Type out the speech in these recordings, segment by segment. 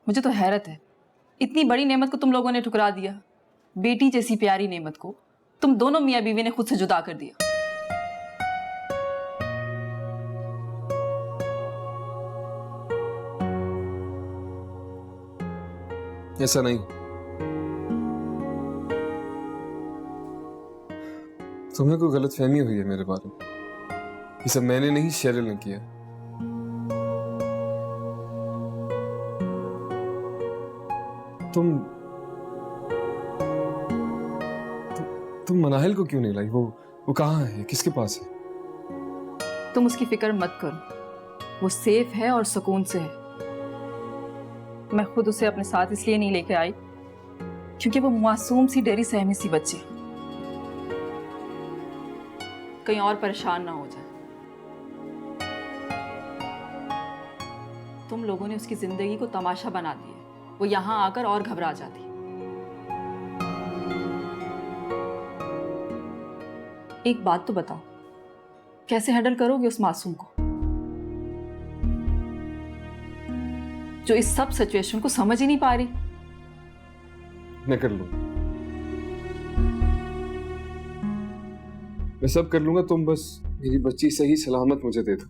मुझे तो हैरत है, इतनी बड़ी नेमत को तुम लोगों ने ठुकरा दिया। बेटी जैसी प्यारी नेमत को तुम दोनों मियाँ बीवी ने खुद से जुदा कर दिया। ऐसा नहीं, तुम्हें कोई गलतफहमी हुई है मेरे बारे में। ये सब मैंने नहीं, शेरिल ने किया। तुम मनाहिल को क्यों नहीं लाई? वो कहाँ है, किसके पास है? तुम उसकी फिक्र मत करो, वो सेफ है और सुकून से है। मैं खुद उसे अपने साथ इसलिए नहीं लेकर आई क्योंकि वो मासूम सी डरी सहमी सी बच्ची कहीं और परेशान ना हो जाए। तुम लोगों ने उसकी जिंदगी को तमाशा बना दिया, वो यहां आकर और घबरा जाती। एक बात तो बताओ, कैसे हैंडल करोगे उस मासूम को जो इस सब सिचुएशन को समझ ही नहीं पा रही? मैं कर लूंगा, मैं सब कर लूंगा। तुम बस मेरी बच्ची सही सलामत मुझे दे दो।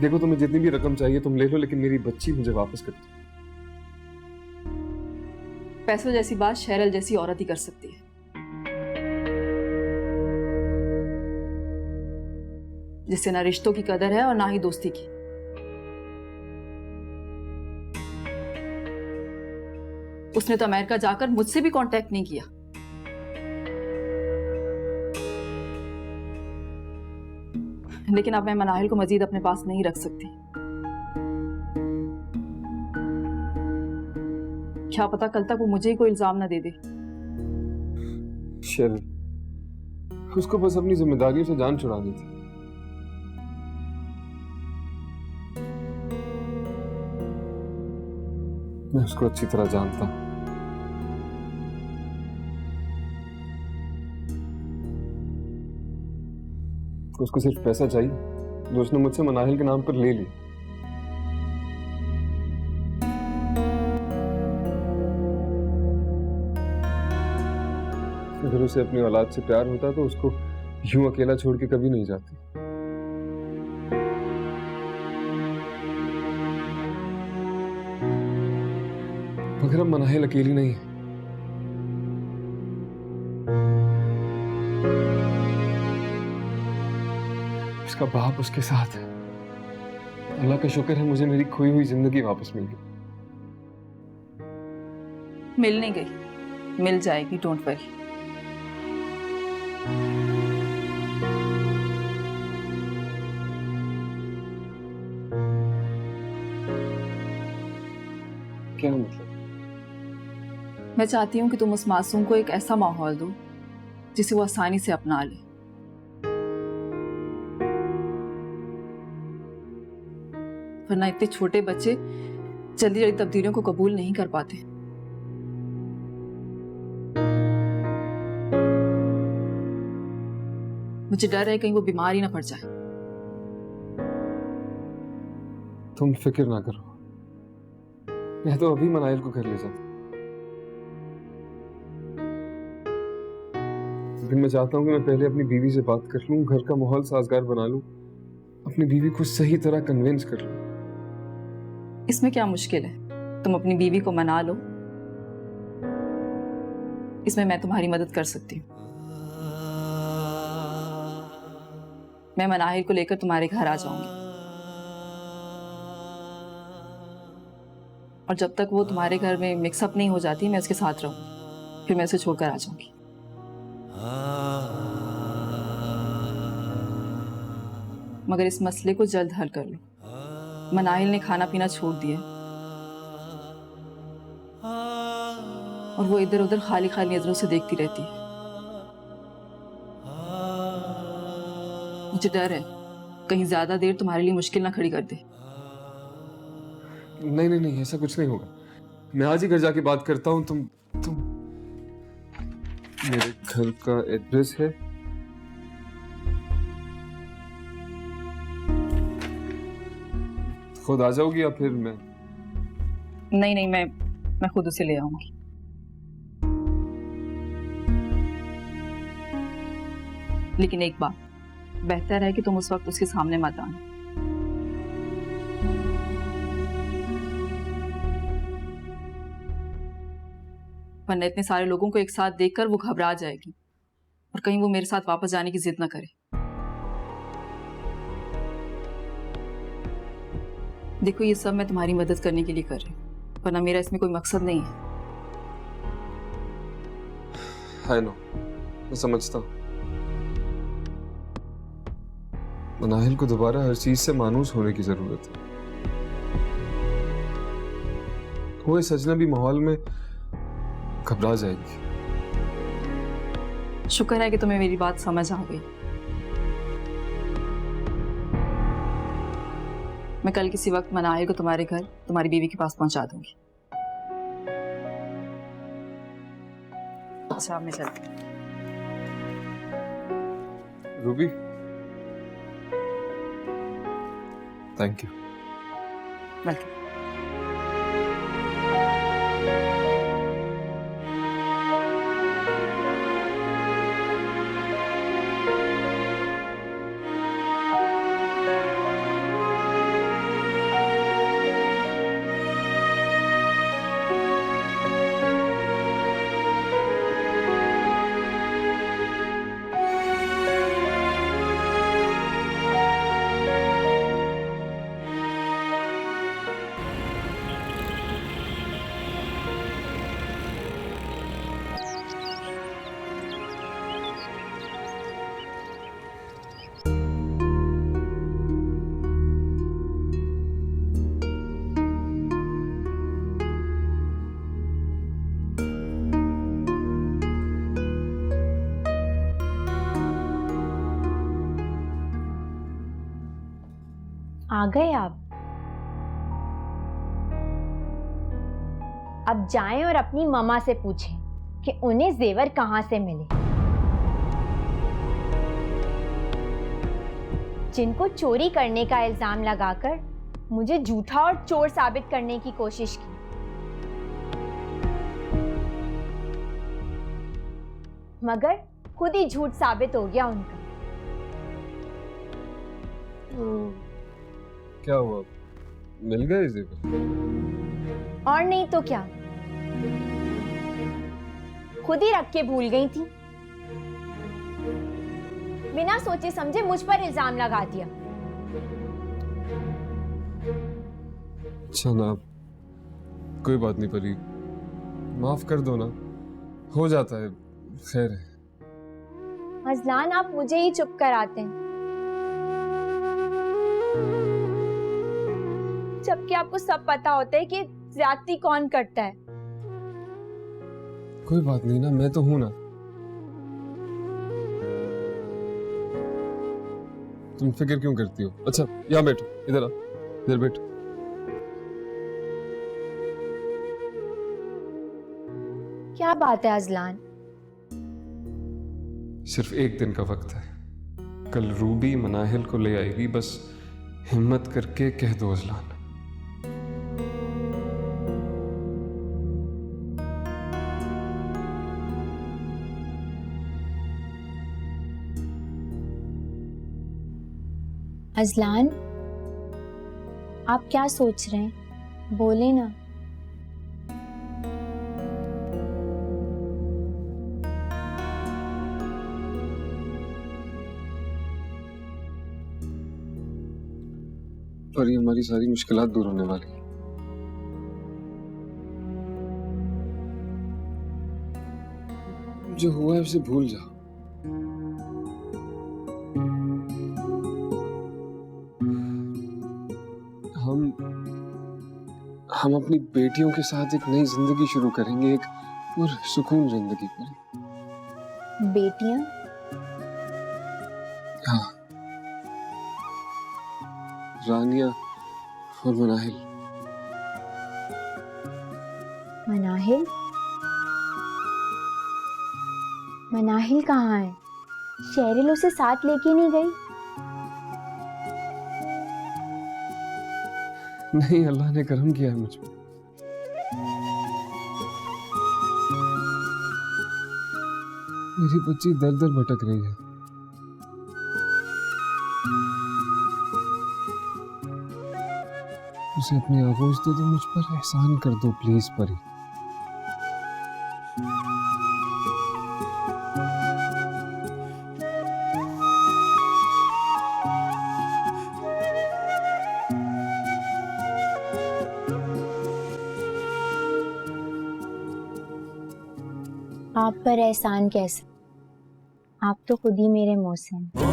देखो, तुम्हें जितनी भी रकम चाहिए तुम ले लो, लेकिन मेरी बच्ची मुझे वापस कर दो। पैसों जैसी बात शेरल जैसी औरत ही कर सकती है, जिससे ना रिश्तों की कदर है और ना ही दोस्ती की। उसने तो अमेरिका जाकर मुझसे भी कांटेक्ट नहीं किया। लेकिन अब मैं मनाहिल को मजीद अपने पास नहीं रख सकती। क्या पता कल तक वो मुझे ही कोई इल्जाम ना दे दे। शेरिल, उसको बस अपनी जिम्मेदारियों से जान छुड़ानी थी। मैं उसको अच्छी तरह जानता हूं। उसको सिर्फ पैसा चाहिए जो उसने मुझसे मनाहिल के नाम पर ले लिया। अगर उसे अपनी औलाद से प्यार होता तो उसको यूं अकेला छोड़ के कभी नहीं जाती। मगर अब मनाहिल अकेली नहीं है। उसका बाप उसके साथ है। अल्लाह का शुक्र है, मुझे मेरी खोई हुई जिंदगी वापस मिल गई। मिलने गई, मिल जाएगी, डोंट वरी। क्या मतलब? मैं चाहती हूँ कि तुम उस मासूम को एक ऐसा माहौल दो जिसे वो आसानी से अपना ले। वरना इतने छोटे बच्चे जल्दी जल्दी तब्दीलियों को कबूल नहीं कर पाते। मुझे डर है कहीं वो बीमार ही ना पड़ जाए। तुम फिक्र ना करो, मैं तो अभी मनाहिल को घर ले जाता। लेकिन मैं चाहता हूँ कि मैं पहले अपनी बीवी से बात कर लूं, घर का माहौल साजगार बना लूं, अपनी बीवी को सही तरह कन्विंस कर लूं। इसमें क्या मुश्किल है? तुम अपनी बीवी को मना लो, इसमें मैं तुम्हारी मदद कर सकती हूँ। मैं मनाहिल को लेकर तुम्हारे घर आ जाऊंगी और जब तक वो तुम्हारे घर में मिक्सअप नहीं हो जाती मैं उसके साथ रहूंगी, फिर मैं उसे छोड़कर आ जाऊंगी। मगर इस मसले को जल्द हल कर लो। मनाहिल ने खाना पीना छोड़ दिया और वो इधर उधर खाली खाली नजरों से देखती रहती है। मुझे डर है कहीं ज्यादा देर तुम्हारे लिए मुश्किल ना खड़ी कर दे। नहीं नहीं नहीं, ऐसा कुछ नहीं होगा। मैं आज ही घर जाके बात करता हूँ। तुम मेरे घर का एड्रेस है खुद आ जाओगी या फिर मैं? नहीं नहीं, मैं खुद उसे ले आऊंगी। लेकिन एक बात, बेहतर है कि तुम उस वक्त उसके सामने मत आना। वरना इतने सारे लोगों को एक साथ देखकर वो घबरा जाएगी और कहीं वो मेरे साथ वापस जाने की जिद ना करे। देखो, ये सब मैं तुम्हारी मदद करने के लिए कर रही हूँ, वरना मेरा इसमें कोई मकसद नहीं है। है नो, मैं समझता हूँ। मनाहिल को दोबारा हर चीज से मानूस होने की जरूरत है। वो इस अजनबी माहौल में घबरा जाएगी। शुक्र है कि तुम्हें मेरी बात समझ आ गई। मैं कल किसी वक्त मनाहिल को तुम्हारे घर तुम्हारी बीवी के पास पहुंचा दूंगी। अच्छा, मैं चलती हूँ। Ruby, thank you. वेलकम। आ गए आप? अब जाएं और अपनी मम्मा से पूछें कि उन्हें जेवर कहां से मिले, जिनको चोरी करने का इल्जाम लगाकर मुझे झूठा और चोर साबित करने की कोशिश की। मगर खुद ही झूठ साबित हो गया उनका। क्या हुआ, मिल गए जेवर? और नहीं तो क्या, खुद ही रख के भूल गई थी। बिना सोचे समझे मुझ पर इल्जाम लगा दिया। अच्छा ना, कोई बात नहीं परी, माफ कर दो ना, हो जाता है, खैर है। अजलान, आप मुझे ही चुप कराते हैं, जबकि आपको सब पता होता है कि ज्यादती कौन करता है। कोई बात नहीं ना, मैं तो हूं ना। तुम फिक्र क्यों करती हो? अच्छा, यहाँ बैठो, इधर आओ, इधर बैठो। क्या बात है अजलान? सिर्फ एक दिन का वक्त है, कल रूबी मनाहिल को ले आएगी, बस हिम्मत करके कह दो अजलान। अजलान, आप क्या सोच रहे हैं? बोले ना। पर ये हमारी सारी मुश्किलात दूर होने वाली है। जो हुआ है उसे भूल जाओ। हम अपनी बेटियों के साथ एक नई जिंदगी शुरू करेंगे, एक पुरसुकून जिंदगी पर। बेटियां? हाँ, रानिया और मनाहिल। मनाहिल? मनाहिल कहाँ है? शेरिल उसे साथ लेके नहीं गई? नहीं, अल्लाह ने करम किया है मुझ पर। मेरी बच्ची दर दर भटक रही है। उसे अपनी आगोश दे दो, मुझ पर एहसान कर दो प्लीज परी। आप पर एहसान कैसे? आप तो खुद ही मेरे मोहसिन हैं।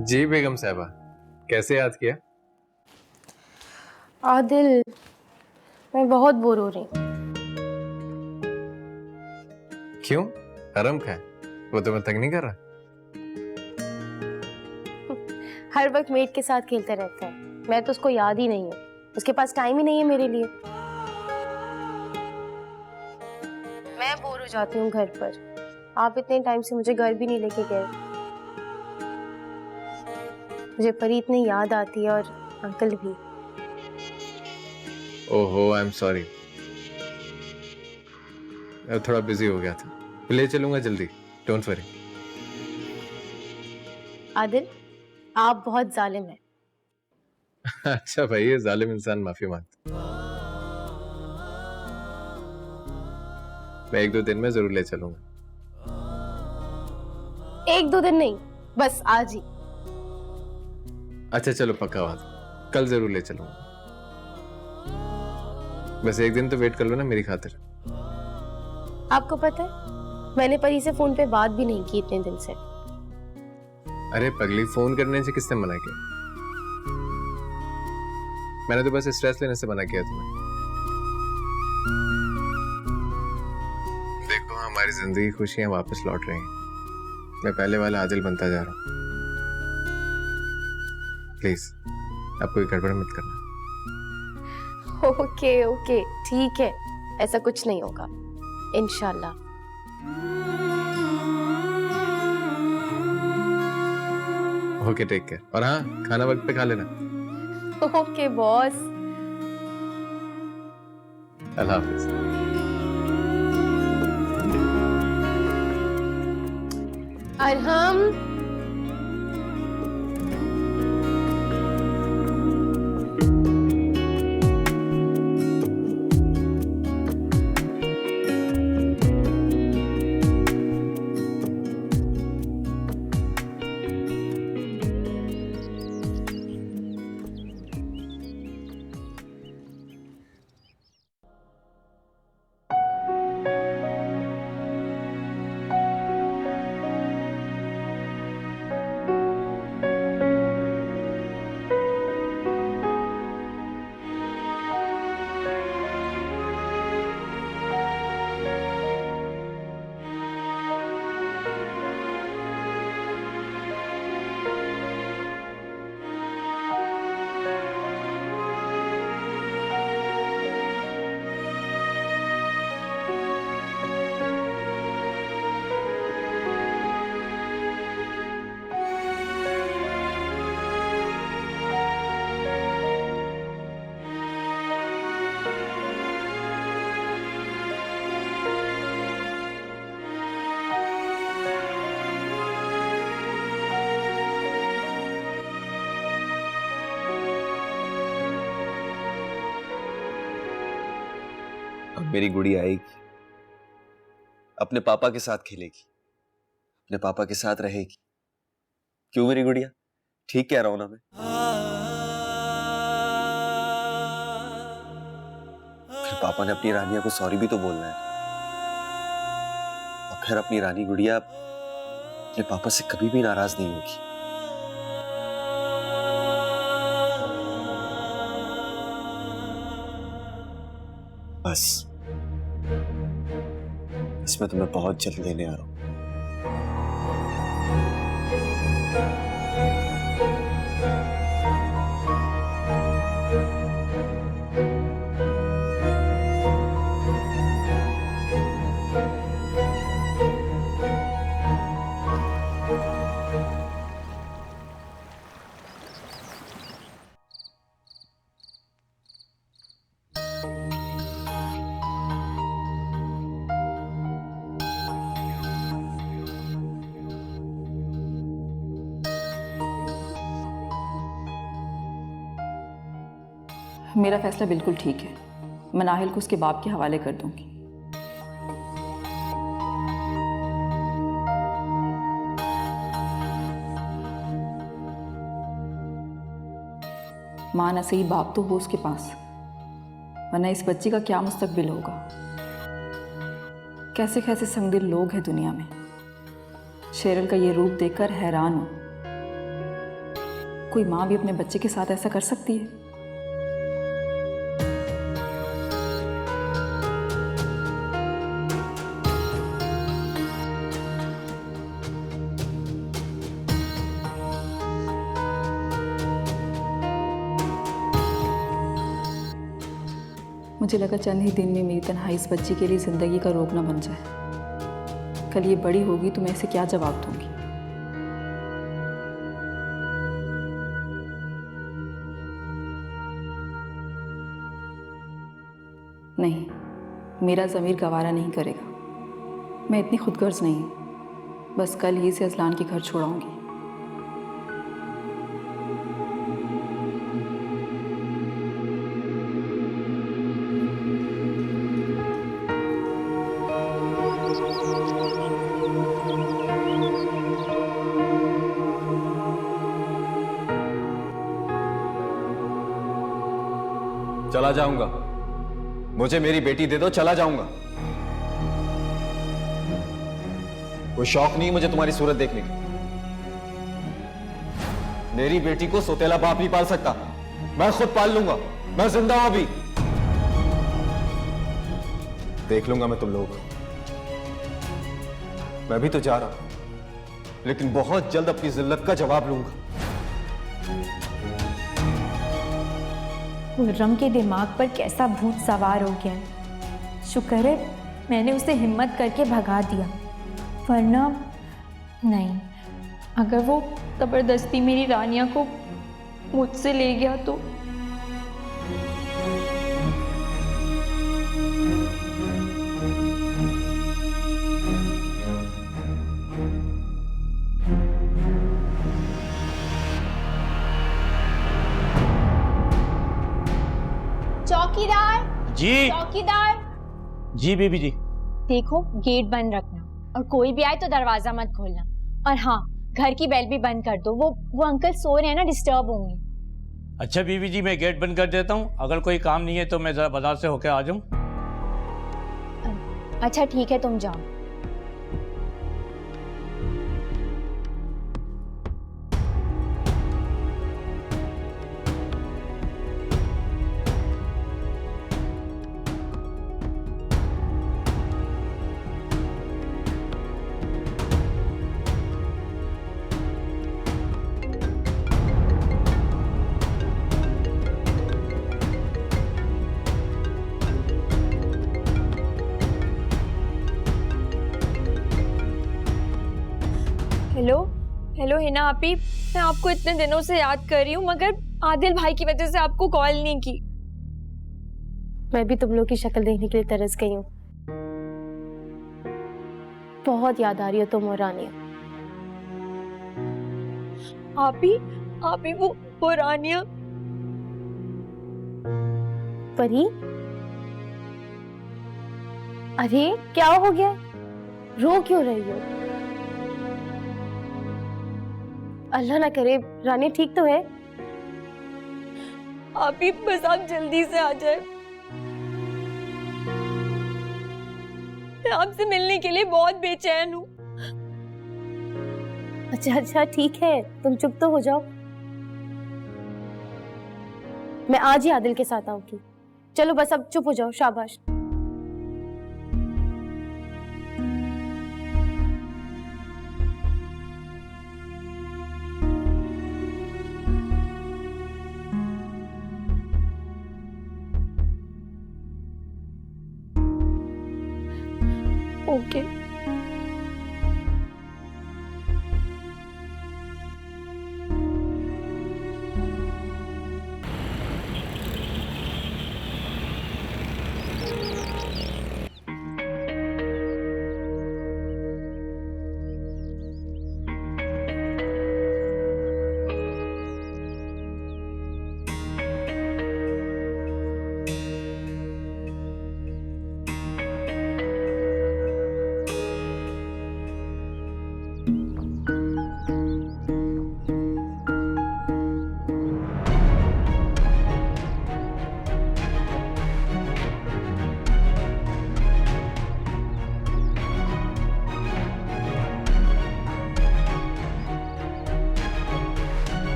जी बेगम साहबा, कैसे याद किया? आदिल, मैं बहुत बोर हो रही हूँ। क्यों? हरम का है, वो तुम्हें तंग नहीं कर रहा? हर वक्त मेट के साथ खेलते रहता है। मैं तो उसको याद ही नहीं हूँ। उसके पास टाइम ही नहीं है मेरे लिए। मैं बोर हो जाती हूँ घर पर। आप इतने टाइम से मुझे घर भी नहीं लेके गए। मुझे परी इतनी याद आती है और अंकल भी। ओहो, आई एम सॉरी, थोड़ा बिजी हो गया था। ले चलूंगा जल्दी, डोंट वरी। आदिल, आप बहुत जालिम हैं। अच्छा भाई, ये जालिम इंसान माफी मांगता। मैं 1-2 दिन में जरूर ले चलूंगा। 1-2 दिन नहीं, बस आज ही। अच्छा चलो, पक्का बात, कल जरूर ले चलूंगा। बस 1 दिन तो वेट कर लो ना मेरी खातिर। आपको पता है, मैंने परी से फोन पे बात भी नहीं की इतने दिन से। अरे पगली, फोन करने से किसने मना किया? मैंने तो बस स्ट्रेस लेने से मना किया तुम्हें। देखो, हमारी जिंदगी खुशियां वापस लौट रही हैं। मैं पहले वाला आदिल बनता जा रहा हूँ। प्लीज, आप कोई गड़बड़ मत करना। ओके ओके, ठीक है, ऐसा कुछ नहीं होगा इंशाल्लाह। Okay, take care. और हाँ, खाना वक्त पे खा लेना। Okay boss. अल्लाह हाफिज। अरहम, अब मेरी गुड़िया आएगी, अपने पापा के साथ खेलेगी, अपने पापा के साथ रहेगी। क्यों मेरी गुड़िया? ठीक कह रहा हूं ना मैं? पापा ने अपनी रानिया को सॉरी भी तो बोलना है। और फिर अपनी रानी गुड़िया अपने पापा से कभी भी नाराज नहीं होगी। बस इसमें तुम्हें बहुत जल्द लेने आ रहा हूं। मेरा फैसला बिल्कुल ठीक है। मैं नाहिल को उसके बाप के हवाले कर दूंगी। मां ना सही बाप तो हो उसके पास, वरना इस बच्ची का क्या मुस्तकबिल होगा। कैसे कैसे संगदिल लोग हैं दुनिया में। शेरल का ये रूप देखकर हैरान हूं। कोई मां भी अपने बच्चे के साथ ऐसा कर सकती है? मुझे लगा चंद ही दिन में मेरी तन्हाई इस बच्ची के लिए जिंदगी का रोग न बन जाए। कल ये बड़ी होगी तो मैं इसे क्या जवाब दूंगी? नहीं, मेरा ज़मीर गवारा नहीं करेगा। मैं इतनी खुदगर्ज नहीं हूं। बस कल ही से अजलान के घर छोड़ाऊंगी। चला जाऊंगा। मुझे मेरी बेटी दे दो, चला जाऊंगा। कोई शौक नहीं मुझे तुम्हारी सूरत देखने की। मेरी बेटी को सोतेला बाप नहीं पाल सकता, मैं खुद पाल लूंगा। मैं जिंदा हूं अभी, देख लूंगा मैं तुम लोगों को। मैं भी तो जा रहा हूं, लेकिन बहुत जल्द अपनी जिल्लत का जवाब लूंगा। खुर्रम के दिमाग पर कैसा भूत सवार हो गया है। शुक्र है मैंने उसे हिम्मत करके भगा दिया, वरना नहीं, अगर वो ज़बरदस्ती मेरी रानिया को मुझसे ले गया तो। चौकीदार जी। चौकीदार जी बीबी जी। देखो, गेट बंद रखना और कोई भी आए तो दरवाजा मत खोलना। और हाँ, घर की बेल भी बंद कर दो। वो अंकल सो रहे हैं ना, डिस्टर्ब होंगे। अच्छा बीबी जी, मैं गेट बंद कर देता हूँ। अगर कोई काम नहीं है तो मैं जरा बाजार से होके आ जाऊँ। अच्छा ठीक है, तुम जाओ। हेलो हिना आपी, मैं आपको इतने दिनों से याद कर रही हूँ, मगर आदिल भाई की वजह से आपको कॉल नहीं की। मैं भी तुम लोग की शक्ल देखने के लिए तरस गई हूँ। बहुत याद आ रही हो तुम और रानिया। आपी वो रानिया। परी, अरे क्या हो गया? रो क्यों रही हो? अल्लाह ना करे रानी ठीक तो है? आपी बस आप जल्दी से आ जाए। मैं आपसे मिलने के लिए बहुत बेचैन हूँ। अच्छा ठीक है, तुम चुप तो हो जाओ। मैं आज ही आदिल के साथ आऊंगी। चलो बस अब चुप हो जाओ, शाबाश। ओके।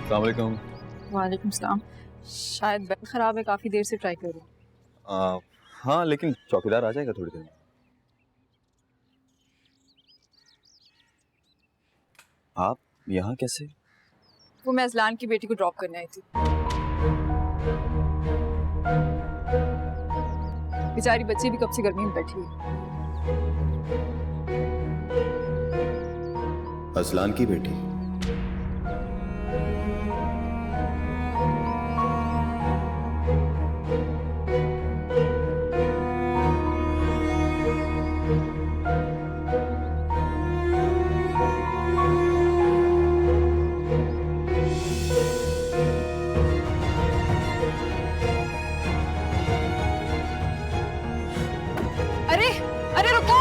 अस्सलामुअलैकुम। वालेकुम सलाम। शायद बैग खराब है, काफ़ी देर से ट्राई कर रही हूँ। हाँ लेकिन चौकीदार आ जाएगा थोड़ी देर में। आप यहाँ कैसे? वो मैं अजलान की बेटी को ड्रॉप करने आई थी। बेचारी बच्ची भी कब से गर्मी में बैठी है। असलान की बेटी? अरे अरे रुको!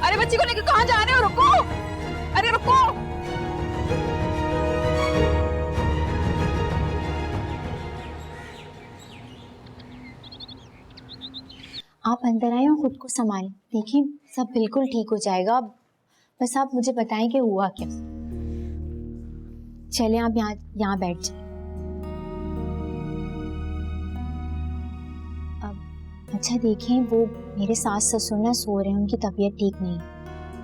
अरे बच्ची को लेकर कहाँ जा रहे हो? रुको! अरे रुको! आप अंदर आए और खुद को संभालें। देखिए सब बिल्कुल ठीक हो जाएगा। बस आप मुझे बताएं कि हुआ क्या। चलें आप यहाँ बैठ जाएं। अच्छा देखें, वो मेरे सास ससुर ना सो रहे हैं, उनकी तबीयत ठीक नहीं।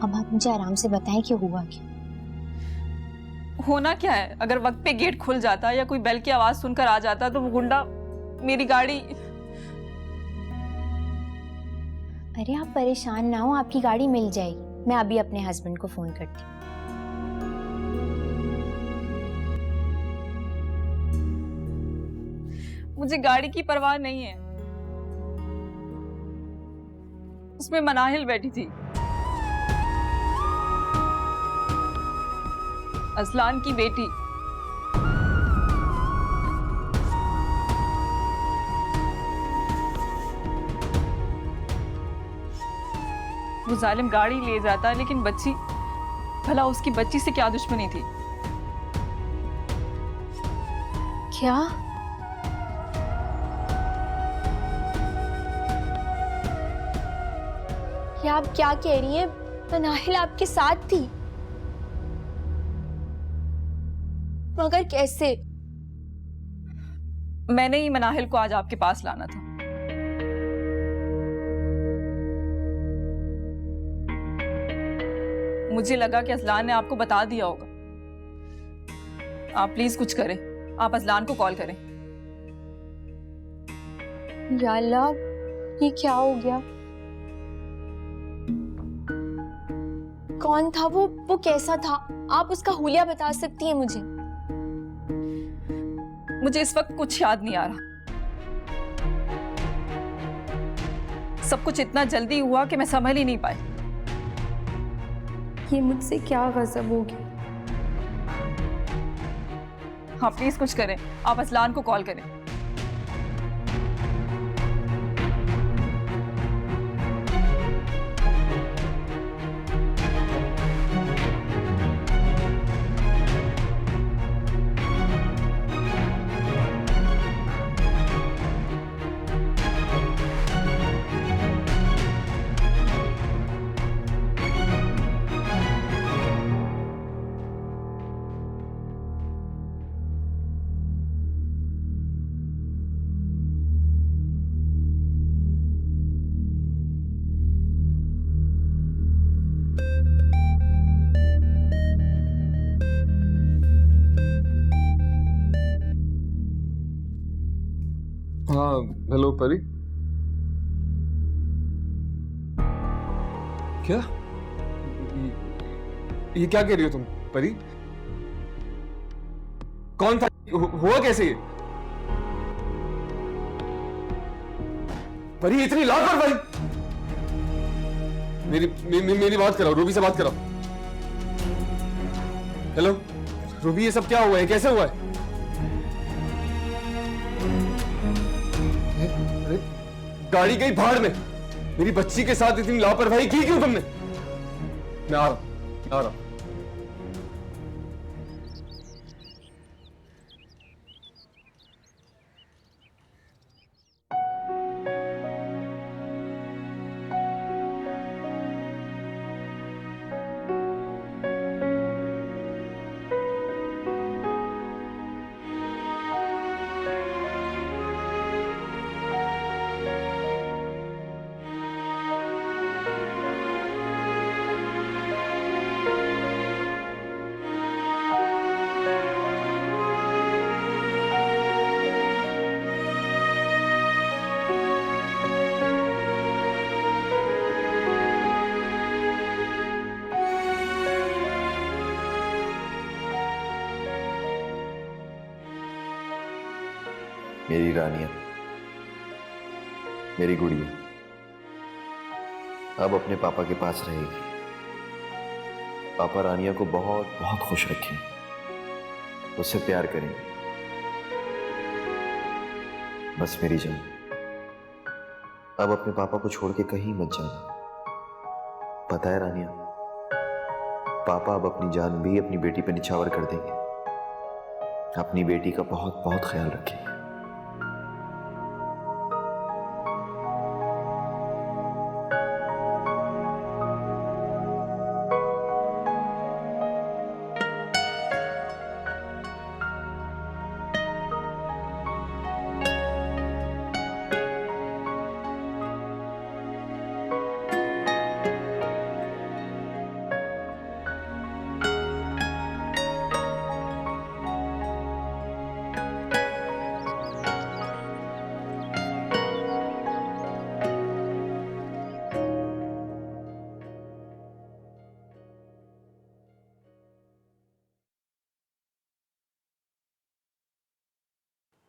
अब आप मुझे आराम से बताएं कि हुआ क्या। होना क्या है? अगर वक्त पे गेट खुल जाता या कोई बेल की आवाज सुनकर आ जाता तो वो गुंडा मेरी गाड़ी। अरे आप परेशान ना हो, आपकी गाड़ी मिल जाएगी। मैं अभी अपने हस्बैंड को फोन करती हूँ। मुझे गाड़ी की परवाह नहीं है। उसमें मनाहिल बैठी थी, असलान की बेटी। वो जालिम गाड़ी ले जाता, लेकिन बच्ची, भला उसकी बच्ची से क्या दुश्मनी थी? क्या? ये आप क्या कह रही हैं? मनाहिल आपके साथ थी? मगर कैसे? मैंने ही मनाहिल को आज आपके पास लाना था। मुझे लगा कि असलान ने आपको बता दिया होगा। आप प्लीज कुछ करें। आप असलान को कॉल करें। या अल्लाह, ये क्या हो गया? कौन था वो कैसा था? आप उसका हुलिया बता सकती हैं मुझे? मुझे इस वक्त कुछ याद नहीं आ रहा। सब कुछ इतना जल्दी हुआ कि मैं संभल ही नहीं पाई। ये मुझसे क्या गजब हो गया। हाँ प्लीज कुछ करें। आप असलान को कॉल करें। हाँ हेलो परी। क्या ये क्या कह रही हो तुम परी? कौन था? हुआ कैसे ये? परी इतनी लापरवाही! मेरी बात कराओ, रूबी से बात कराओ। हेलो रूबी, ये सब क्या हुआ है? कैसे हुआ है? अरे गाड़ी गई भाड़ में, मेरी बच्ची के साथ इतनी लापरवाही की क्यों तुमने? मैं आ रहा हूं। मेरी रानिया, मेरी गुड़िया अब अपने पापा के पास रहेगी। पापा रानिया को बहुत बहुत खुश रखें, उससे प्यार करेंगे। बस मेरी जान, अब अपने पापा को छोड़ के कहीं मत जाना। पता है रानिया, पापा अब अपनी जान भी अपनी बेटी पे निछावर कर देंगे। अपनी बेटी का बहुत बहुत ख्याल रखें।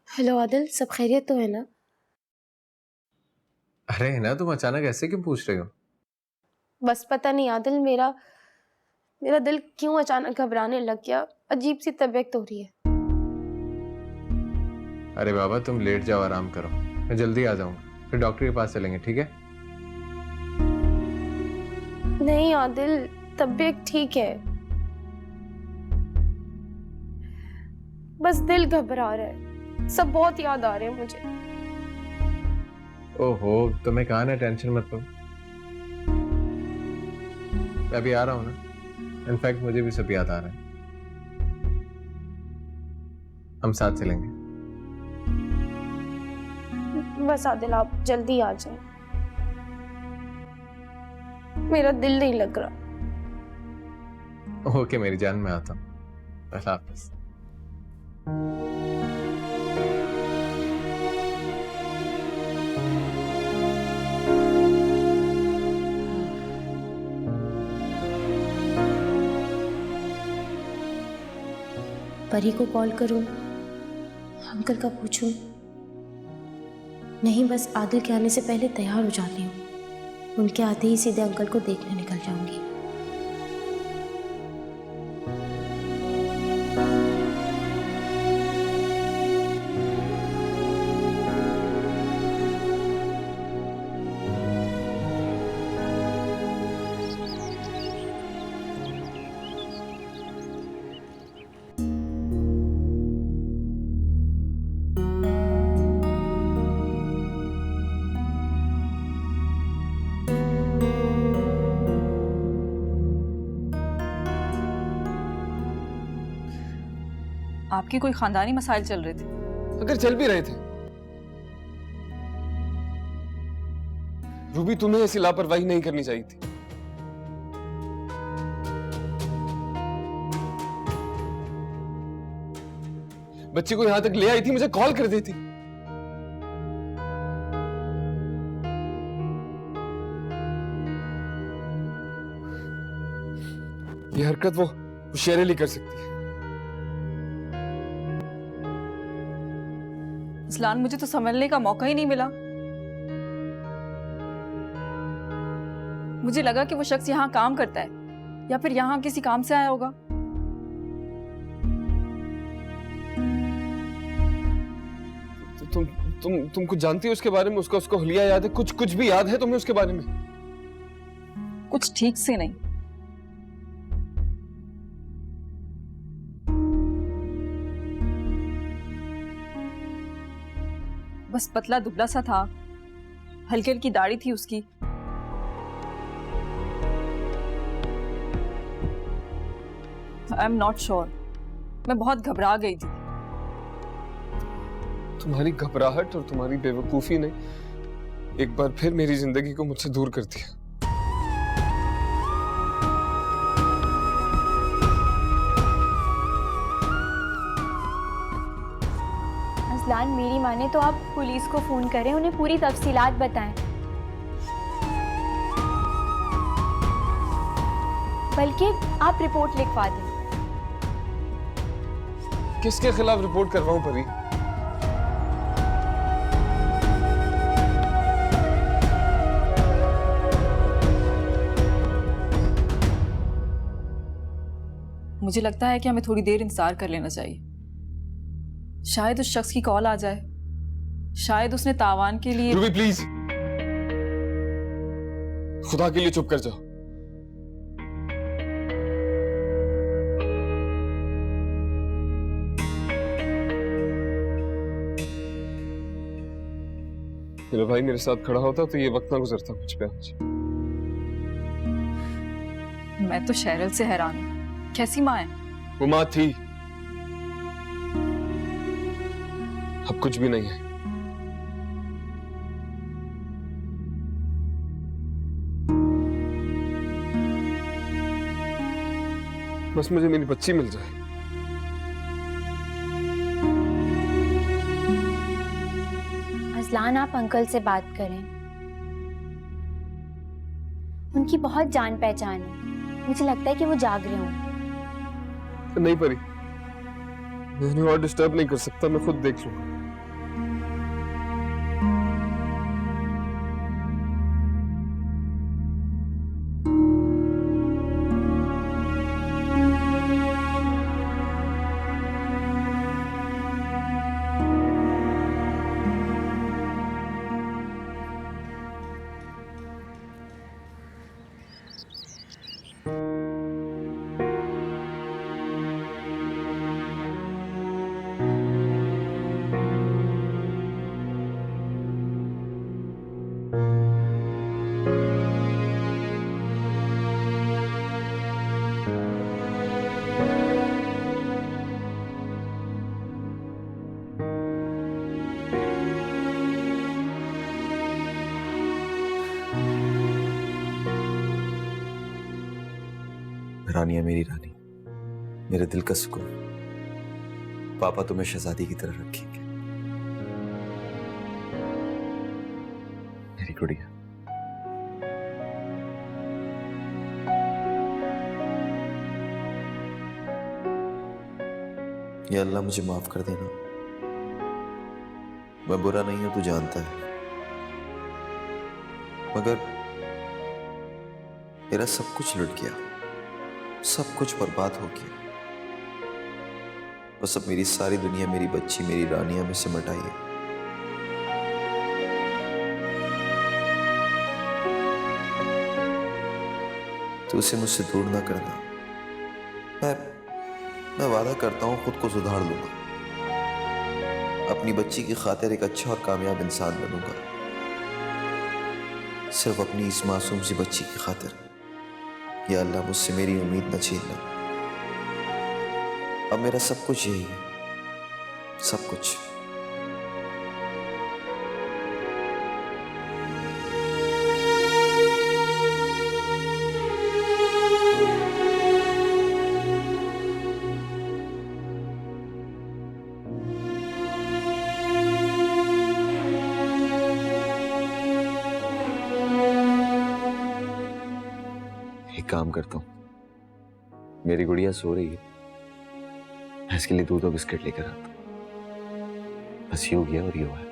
हेलो आदिल, सब खैरियत तो है ना? अरे है ना, तुम अचानक ऐसे क्यों पूछ रहे हो? बस पता नहीं आदिल, मेरा दिल क्यों अचानक घबराने लग गया। अजीब सी तबीयत हो रही है। अरे बाबा, तुम लेट जाओ, आराम करो, मैं जल्दी आ जाऊंगा, फिर डॉक्टर के पास चलेंगे, ठीक है? नहीं आदिल, तबीयत ठीक है, बस दिल घबरा रहा है। सब बहुत याद आ रहे हैं मुझे। ओहो, तुम्हें कहा ना टेंशन मत लो, मैं अभी आ रहा हूँ ना। इनफैक्ट मुझे भी सब याद आ रहा है। हम साथ चलेंगे। बस आदिल, आप जल्दी आ जाएं, मेरा दिल नहीं लग रहा। ओके मेरी जान, मैं आता हूँ। अल्लाह हाफिज। परी को कॉल करूं, अंकल का पूछूं? नहीं, बस आदिल के आने से पहले तैयार हो जाती हूँ। उनके आते ही सीधे अंकल को देखने निकल जाऊंगी। आपके कोई खानदानी मसाइल चल रहे थे? अगर चल भी रहे थे, रूबी तुम्हें ऐसी लापरवाही नहीं करनी चाहिए थी। बच्ची को यहां तक ले आई थी, मुझे कॉल कर देती। ये हरकत वो शेर अली कर सकती है। असलान, मुझे तो संभलने का मौका ही नहीं मिला। मुझे लगा कि वो शख्स यहाँ काम करता है या फिर यहाँ किसी काम से आया होगा। तुम कुछ जानती हो उसके बारे में? उसको हुलिया याद है? कुछ भी याद है तुम्हें उसके बारे में? कुछ ठीक से नहीं। बस पतला दुबला सा था, हल्की हल्की दाढ़ी थी उसकी। I am not sure. मैं बहुत घबरा गई थी। तुम्हारी घबराहट और तुम्हारी बेवकूफी ने एक बार फिर मेरी जिंदगी को मुझसे दूर कर दिया। अजलान, मेरी माने तो आप पुलिस को फोन करें, उन्हें पूरी तफसीलात बताएं। बल्कि आप रिपोर्ट लिखवा दें। किसके खिलाफ रिपोर्ट करवाऊं परी? मुझे लगता है कि हमें थोड़ी देर इंतजार कर लेना चाहिए। शायद उस शख्स की कॉल आ जाए। शायद उसने तावान के लिए। रूबी प्लीज, खुदा के लिए चुप कर जाओ। मेरा भाई मेरे साथ खड़ा होता तो ये वक्त ना गुजरता मुझ पे आज। मैं तो शहरल से हैरान हूं। कैसी माँ है? वो माँ थी, अब कुछ भी नहीं है। बस मुझे मेरी बच्ची मिल जाए। अजलान, आप अंकल से बात करें। उनकी बहुत जान पहचान है। मुझे लगता है कि वो जाग रहे हों। नहीं परी, मैं उन्हें और डिस्टर्ब नहीं कर सकता। मैं खुद देख लूंगा। रानिया, मेरी रानी, मेरे दिल का सुकून, पापा तुम्हें शहजादी की तरह रखेंगे। मेरी गुड़िया। या अल्लाह मुझे माफ कर देना। मैं बुरा नहीं हूं, तू जानता है। मगर मेरा सब कुछ लुट गया, सब कुछ बर्बाद हो गया। बस अब मेरी सारी दुनिया मेरी बच्ची, मेरी रानिया में सिमट आई है। तो उसे मुझसे दूर ना करना। मैं वादा करता हूं खुद को सुधार लूंगा। अपनी बच्ची की खातिर एक अच्छा और कामयाब इंसान बनूंगा। सिर्फ अपनी इस मासूम सी बच्ची की खातिर। या अल्लाह, मुझसे मेरी उम्मीद न छीनना। अब मेरा सब कुछ यही है, सब कुछ। एक काम करता हूं, मेरी गुड़िया सो रही है, मैं इसके लिए दूध और बिस्किट लेकर आता हूं। बस यूं गया और यूं आया।